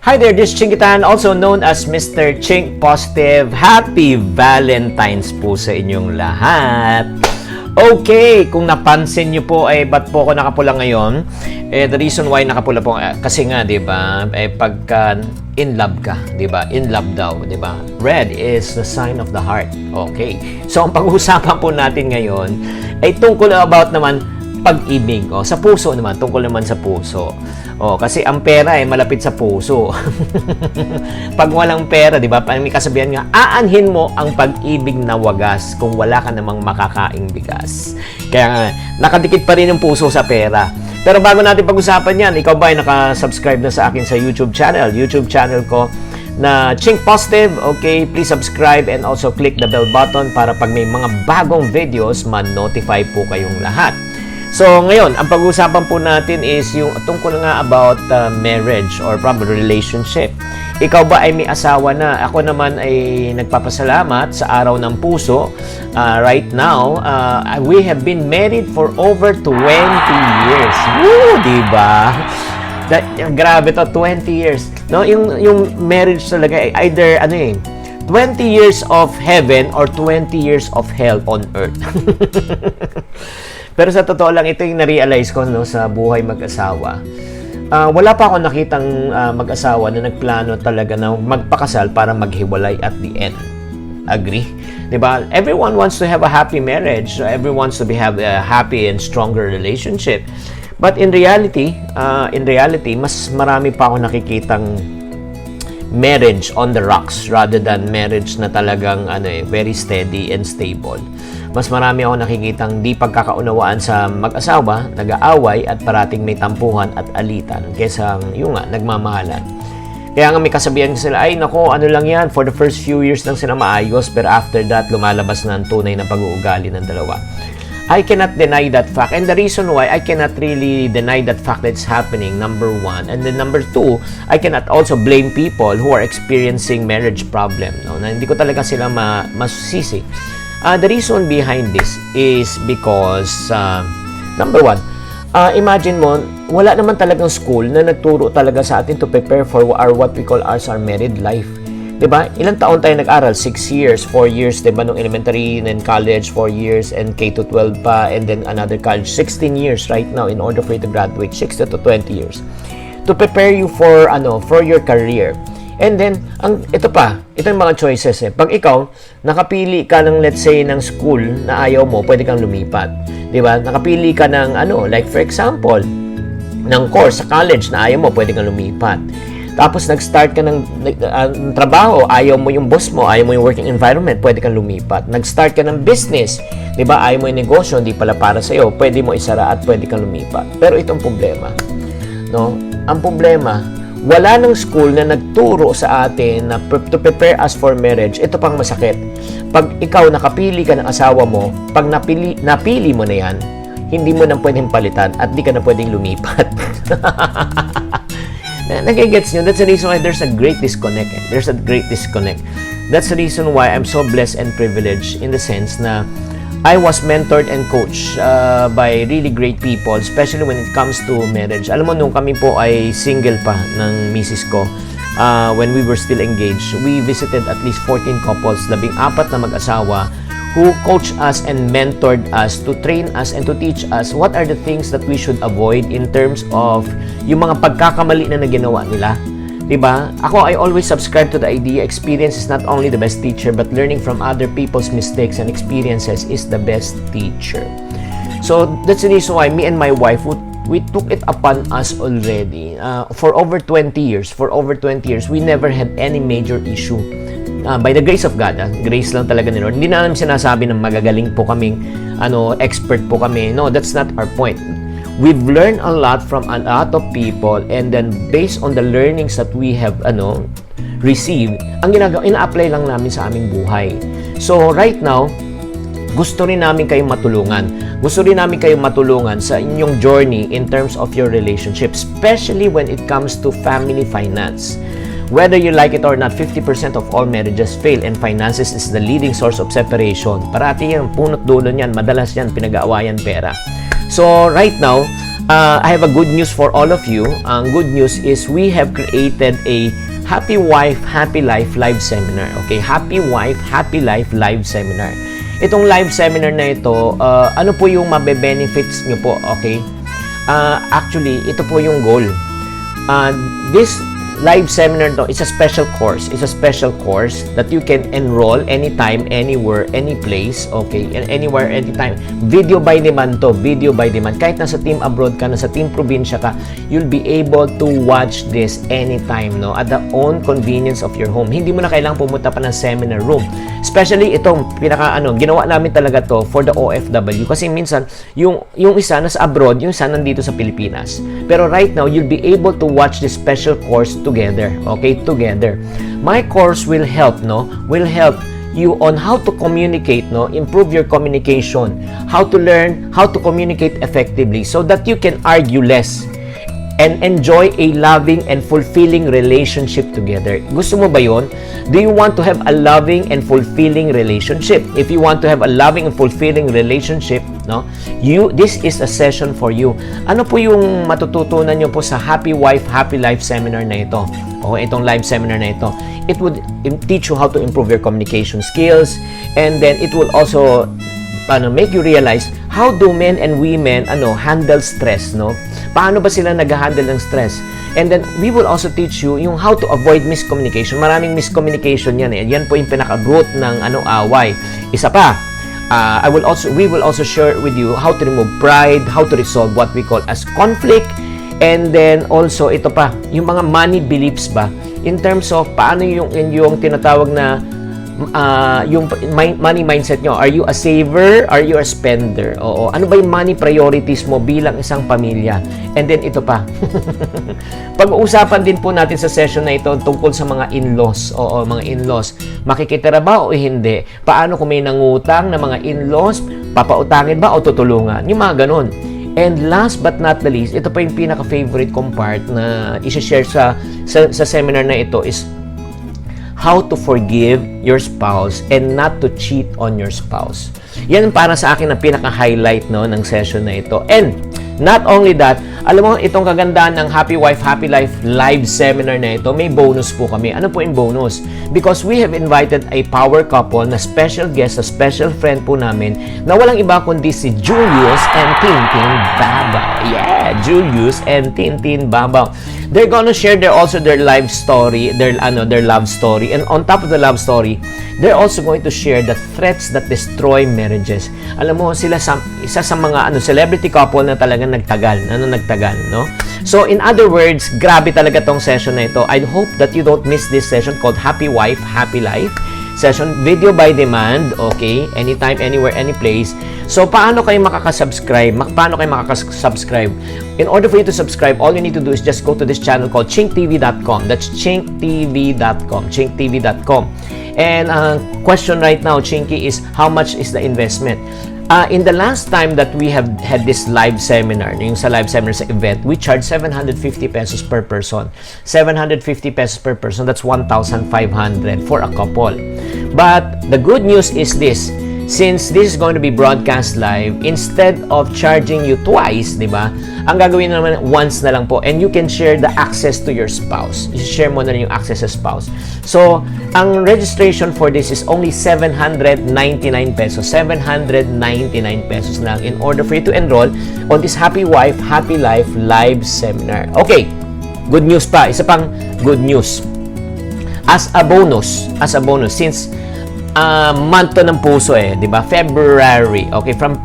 Hi there, this is Chingitan, also known as Mr. Chink Positive. Happy Valentine's po sa inyong lahat. Okay, kung napansin nyo po, ba't po ako nakapula ngayon? The reason why nakapula po, kasi nga, di ba, pagka in love ka, di ba? In love daw, di ba? Red is the sign of the heart. Okay. So, ang pag-uusapan po natin ngayon ay tungkol about naman pag-ibig. Sa puso naman, tungkol naman sa puso. Kasi ang pera malapit sa puso. Pag walang pera, di ba? May kasabihan nga, aanhin mo ang pag-ibig na wagas kung wala ka namang makakaing bigas. Kaya nga, nakadikit pa rin yung puso sa pera. Pero bago natin pag-usapan yan, ikaw ba ay nakasubscribe na sa akin sa YouTube channel? YouTube channel ko na Chink Positive. Okay, please subscribe and also click the bell button para pag may mga bagong videos, ma-notify po kayong lahat. So, ngayon, ang pag-uusapan po natin is yung tungkol nga about marriage or probably relationship. Ikaw ba ay may asawa na? Ako naman ay nagpapasalamat sa araw ng puso. Right now, we have been married for over 20 years. Woo! Diba? Grabe to, 20 years. No, yung marriage talaga ay either 20 years of heaven or 20 years of hell on earth. Pero sa totoo lang, ito yung na-realize ko sa buhay mag-asawa. Wala pa ako nakitang mag-asawa na nagplano talaga na magpakasal para maghiwalay at the end. Agree? Diba? Everyone wants to have a happy marriage. Everyone wants to have a happy and stronger relationship. But in reality, mas marami pa ako nakikitang marriage on the rocks rather than marriage na talagang very steady and stable. Mas marami ako nakikitang di pagkakaunawaan sa mag-asawa, nag-aaway at parating may tampuhan at alitan kaysa yung nagmamahalan. Kaya nga may kasabihan sila, ay nako, ano lang yan, for the first few years lang sila maayos, pero after that, lumalabas na ang tunay na pag-uugali ng dalawa. I cannot deny that fact, and the reason why I cannot really deny that fact that it's happening, number one, and then number two, I cannot also blame people who are experiencing marriage problem. No? Na hindi ko talaga sila masusisi. The reason behind this is because, number one, imagine mo, wala naman talagang school na nagturo talaga sa atin to prepare for what we call our married life. Diba? Ilang taon tayo nag-aral? 6 years, 4 years, diba? Nung elementary, then college, 4 years, and K-12 pa, and then another college, 16 years right now in order for you to graduate, 16 to 20 years. To prepare you for your career. And then, ito yung mga choices Pag ikaw, nakapili ka ng, let's say, ng school na ayaw mo, pwede kang lumipat. Diba? Nakapili ka ng, like for example, ng course sa college na ayaw mo, pwede kang lumipat. Tapos, nag-start ka ng trabaho, ayaw mo yung boss mo, ayaw mo yung working environment, pwede kang lumipat. Nag-start ka ng business, diba? Ayaw mo yung negosyo, hindi pala para sa'yo, pwede mo isara at pwede kang lumipat. Pero itong problema, no? Ang problema, wala ng school na nagturo sa atin na to prepare us for marriage. Ito pang masakit. Pag ikaw nakapili ka ng asawa mo, pag napili mo na yan, hindi mo na pwedeng palitan at di ka na pwedeng lumipat. Nagigets nyo? That's the reason why there's a great disconnect. There's a great disconnect. That's the reason why I'm so blessed and privileged in the sense na I was mentored and coached by really great people, especially when it comes to marriage. Alam mo, nung kami po ay single pa ng misis ko, when we were still engaged, we visited at least 14 couples, 14 na mag-asawa, who coached us and mentored us to train us and to teach us what are the things that we should avoid in terms of yung mga pagkakamali na ginawa nila. Diba? Ako, I always subscribe to the idea experience is not only the best teacher but learning from other people's mistakes and experiences is the best teacher. So, that's the reason why me and my wife, we took it upon us already. For over 20 years, we never had any major issue. By the grace of God, grace lang talaga ni Lord. Hindi na namin sinasabi na magagaling po kaming, expert po kami. No, that's not our point. We've learned a lot from a lot of people, and then based on the learnings that we have received, ang ina-apply lang namin sa aming buhay. So right now, gusto rin namin kayong matulungan. Gusto rin namin kayong matulungan sa inyong journey in terms of your relationship, especially when it comes to family finance. Whether you like it or not, 50% of all marriages fail, and finances is the leading source of separation. Parati yan, punot dulo niyan, madalas yan, pinag-aawayan pera. So, right now, I have a good news for all of you. Ang good news is we have created a Happy Wife, Happy Life live seminar. Okay, Happy Wife, Happy Life live seminar. Itong live seminar na ito, ano po yung mabe-benefits nyo po? Okay, actually, ito po yung goal. This live seminar to is a special course. It's a special course that you can enroll anytime, anywhere, any place, okay? And anywhere, anytime. Video by demand to. Video by demand. Kahit nasa team abroad ka, nasa team probinsya ka, you'll be able to watch this anytime, no? At the own convenience of your home. Hindi mo na kailangang pumunta pa ng seminar room. Especially itong ginawa namin talaga to for the OFW. Kasi minsan, yung isa nasa abroad, yung isa nandito sa Pilipinas. Pero right now, you'll be able to watch this special course together, okay, together. My course will help, no, will help you on how to communicate, no, improve your communication, how to learn how to communicate effectively so that you can argue less and enjoy a loving and fulfilling relationship together. Gusto mo ba yon? Do you want to have a loving and fulfilling relationship? If you want to have a loving and fulfilling relationship, no, this is a session for you. Ano po yung matututunan nyo po sa Happy Wife, Happy Life seminar na ito? O itong live seminar na ito. It would teach you how to improve your communication skills, and then it will also make you realize how do men and women handle stress, no? Paano ba sila nag-handle ng stress? And then we will also teach you yung how to avoid miscommunication. Maraming miscommunication yan eh. Yan po yung pinaka-root ng away. Isa pa, we will also share with you how to remove pride, how to resolve what we call as conflict, and then also ito pa, yung mga money beliefs ba? In terms of paano yung tinatawag na yung money mindset nyo. Are you a saver? Are you a spender? Oo. Ano ba yung money priorities mo bilang isang pamilya? And then ito pa. Pag-uusapan din po natin sa session na ito tungkol sa mga in-laws. Oo, mga in-laws. Makikitira ba o hindi? Paano kung may nangutang na mga in-laws? Papautangin ba o tutulungan? Yung mga ganun. And last but not the least, ito pa yung pinaka-favorite kong part na i-share sa seminar na ito is how to forgive your spouse and not to cheat on your spouse. Yan para sa akin ang pinaka-highlight, no, ng session na ito. And not only that, alam mo, itong kagandahan ng Happy Wife, Happy Life live seminar na ito, may bonus po kami. Ano po yung bonus? Because we have invited a power couple na special guest, a special friend po namin, na walang iba kundi si Julius and Tintin Babaw. Yeah, Julius and Tintin Babaw. They're gonna share their life story, their love story, and on top of the love story, they're also going to share the threats that destroy marriages. Alam mo, sila isa sa mga celebrity couple na talagang nagtagal, no? So in other words, grabe talaga tong session na ito. I hope that you don't miss this session called Happy Wife, Happy Life session, video by demand, okay? Anytime, anywhere, any place. So, paano kayo makakasubscribe? In order for you to subscribe, all you need to do is just go to this channel called chinktv.com. That's chinktv.com. And question right now, Chinky, is how much is the investment? In the last time that we have had this live seminar, yung sa live seminar sa event, we charge 750 pesos per person. 750 pesos per person, that's 1,500 for a couple. But the good news is this, since this is going to be broadcast live, instead of charging you twice, di ba? Ang gagawin naman once na lang po, and you can share the access to your spouse. I-share mo na rin yung access sa spouse. So, ang registration for this is only 799 pesos. 799 pesos lang in order for you to enroll on this Happy Wife, Happy Life live seminar. Okay, good news pa. Isa pang good news. As a bonus, since month to ng puso di ba? February. Okay, from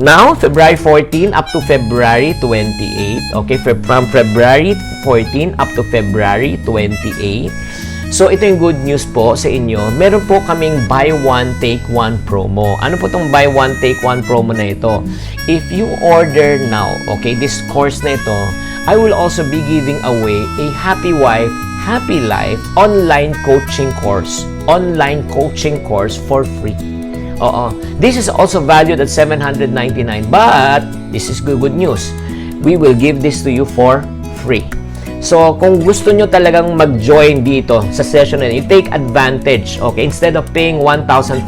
now, February 14 up to February 28. Okay, from February 14 up to February 28. So, ito yung good news po sa inyo. Meron po kaming buy one, take one promo. Ano po itong buy one, take one promo na ito? If you order now, okay, this course na ito, I will also be giving away a Happy Wife, Happy Life online coaching course. Online coaching course for free. This is also valued at 799, but this is good news. We will give this to you for free. So, kung gusto nyo talagang mag-join dito sa session na you take advantage, okay? Instead of paying 1,600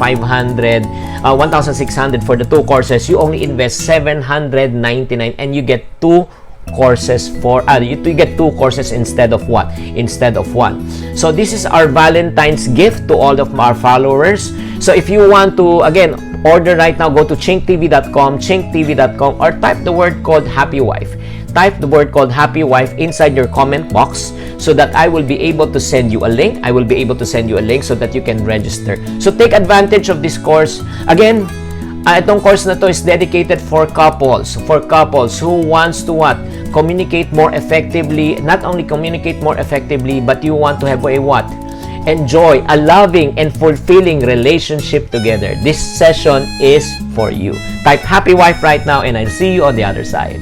for the two courses, you only invest 799 and you get two courses for you get 2 courses instead of what? Instead of 1. So this is our Valentine's gift to all of our followers. So if you want to again order right now, go to chinktv.com, or type the word called Happy Wife. Type the word called Happy Wife inside your comment box so that I will be able to send you a link. I will be able to send you a link so that you can register. So take advantage of this course. Again, itong course na to is dedicated for couples who wants to what? Communicate more effectively. Not only communicate more effectively, but you want to have a what? Enjoy a loving and fulfilling relationship together. This session is for you. Type Happy Wife right now and I'll see you on the other side.